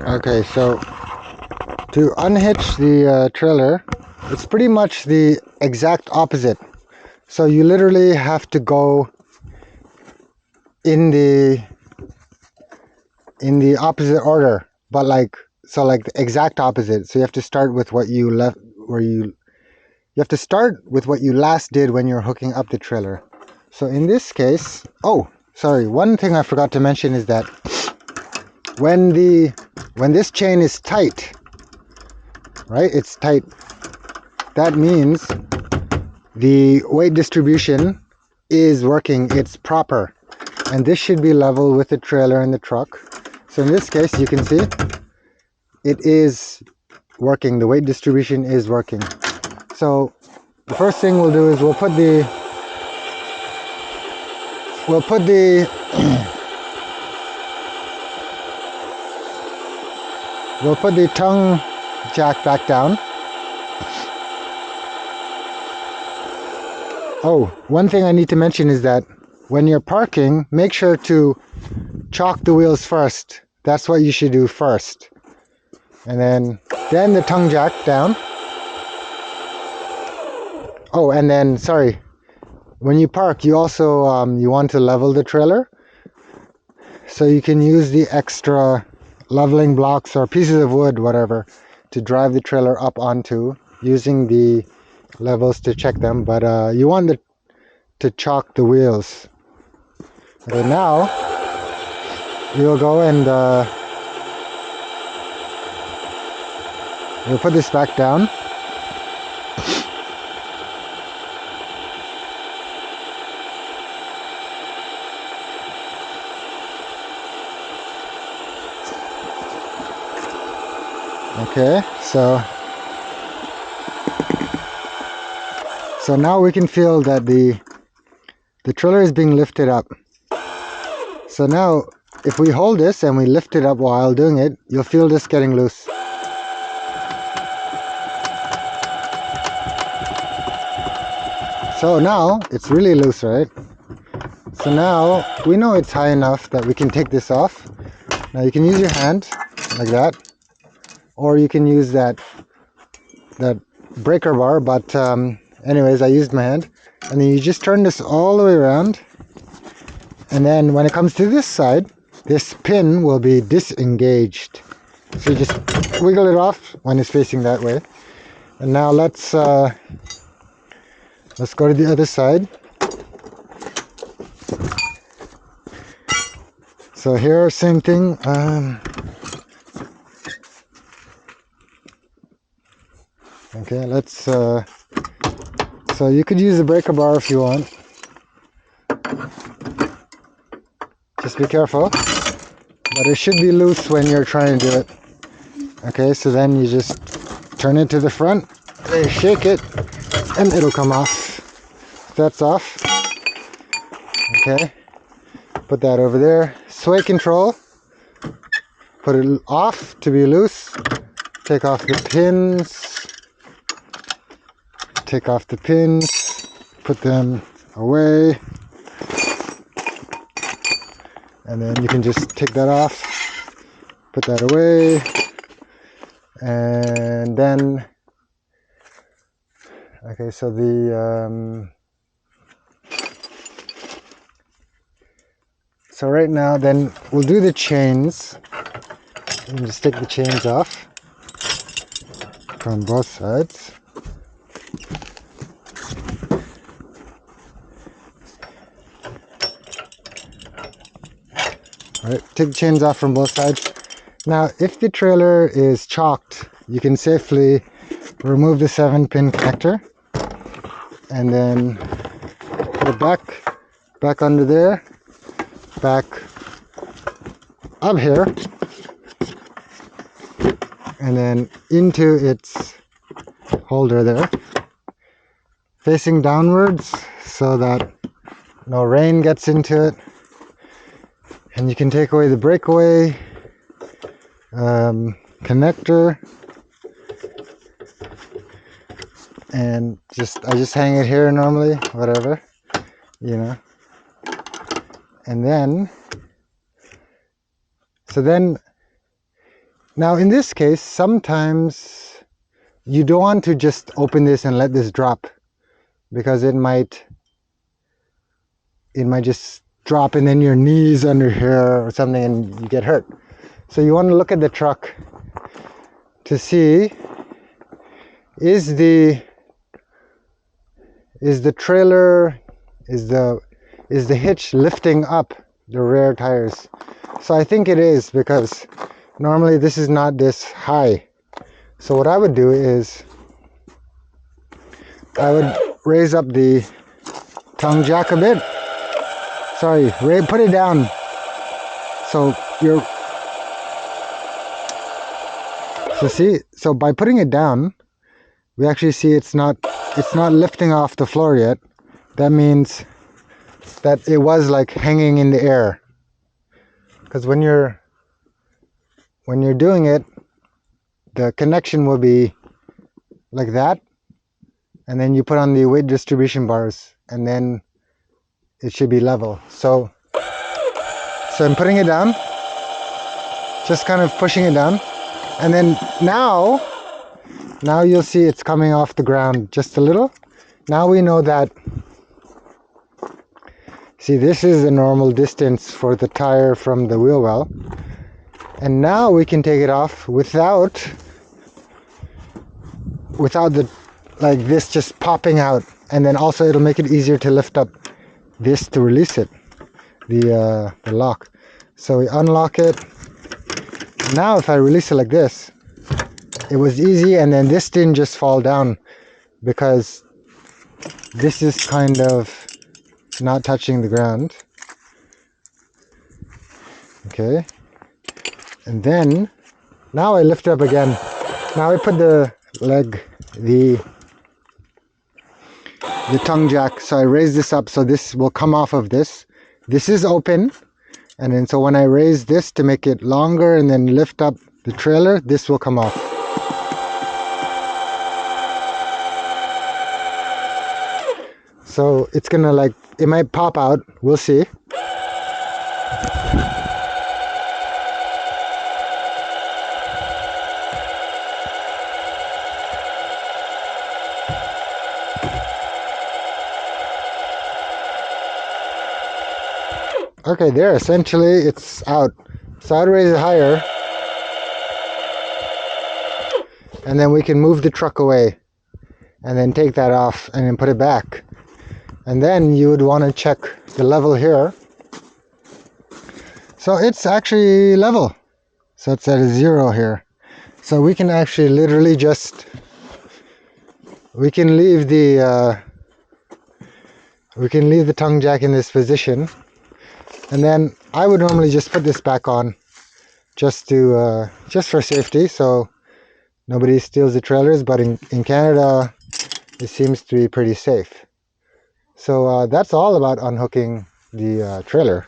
Okay, so to unhitch the trailer, it's pretty much the exact opposite. So you literally have to go in the opposite order, but like the exact opposite. So you have to start with what you left, you have to start with what you last did when you're hooking up the trailer. So in this case, oh, sorry, one thing I forgot to mention is that when this chain is tight, right? It's tight. That means the weight distribution is working, it's proper. And this should be level with the trailer and the truck. So in this case, you can see it is working. The weight distribution is working. So the first thing we'll do is we'll put the we'll put the tongue jack back down. Oh, one thing I need to mention is that when you're parking, make sure to chalk the wheels first. That's what you should do first. And then the tongue jack down. Oh, and then, sorry, when you park, you also you want to level the trailer. So you can use the extra leveling blocks or pieces of wood, whatever, to drive the trailer up onto, using the levels to check them. But you want to chalk the wheels. Okay, now you'll go and you'll put this back down. Okay, so now we can feel that the trailer is being lifted up. So now if we hold this and we lift it up while doing it, you'll feel this getting loose. So now it's really loose, right? So now we know it's high enough that we can take this off. Now you can use your hand like that, or you can use that breaker bar, but anyways, I used my hand. And then you just turn this all the way around, and then when it comes to this side, this pin will be disengaged. So you just wiggle it off when it's facing that way. And now let's go to the other side. So here, same thing. Okay, let's so you could use a breaker bar if you want. Just be careful, but it should be loose when you're trying to do it. Okay, so then you just turn it to the front, and shake it, and it'll come off. That's off. Okay, put that over there. Sway control, put it off to be loose. Take off the pins. Take off the pins, put them away, and then you can just take that off, put that away, and then, okay, so so right now then we'll do the chains. You can just take the chains off from both sides. Right, take the chains off from both sides. Now, if the trailer is chalked, you can safely remove the 7-pin connector and then put it back under there, back up here, and then into its holder there, facing downwards so that no rain gets into it. And you can take away the breakaway connector, and I just hang it here normally, whatever, you know. And then, so then Now in this case, sometimes you don't want to just open this and let this drop, because it might just drop and then your knees under here or something and you get hurt. So you want to look at the truck to see, is the trailer, is the hitch lifting up the rear tires? So I think it is, because normally this is not this high. So what I would do is I would raise up the tongue jack a bit. Sorry, put it down. So so by putting it down, we actually see it's not lifting off the floor yet. That means that it was like hanging in the air. Because when you're doing it, the connection will be like that, and then you put on the weight distribution bars, and then it should be level. So I'm putting it down, just kind of pushing it down, and then now you'll see it's coming off the ground just a little. Now we know that, see, this is the normal distance for the tire from the wheel well, and now we can take it off without the, like this just popping out. And then also it'll make it easier to lift up this to release it, the lock. So we unlock it. Now if I release it like this, it was easy, and then this didn't just fall down because this is kind of not touching the ground. Okay, and then now I lift it up again. Now I put the leg, the tongue jack, so I raise this up so this will come off of this. This is open, and then so when I raise this to make it longer and then lift up the trailer, this will come off. So it's gonna, like, it might pop out, we'll see. Okay, there, essentially it's out. So I'd raise it higher, and then we can move the truck away and then take that off and then put it back. And then you would want to check the level here. So it's actually level. So it's at a 0 here. So we can actually literally just, we can leave the tongue jack in this position. And then I would normally just put this back on just for safety, so nobody steals the trailers. But in Canada, it seems to be pretty safe. So that's all about unhooking the trailer.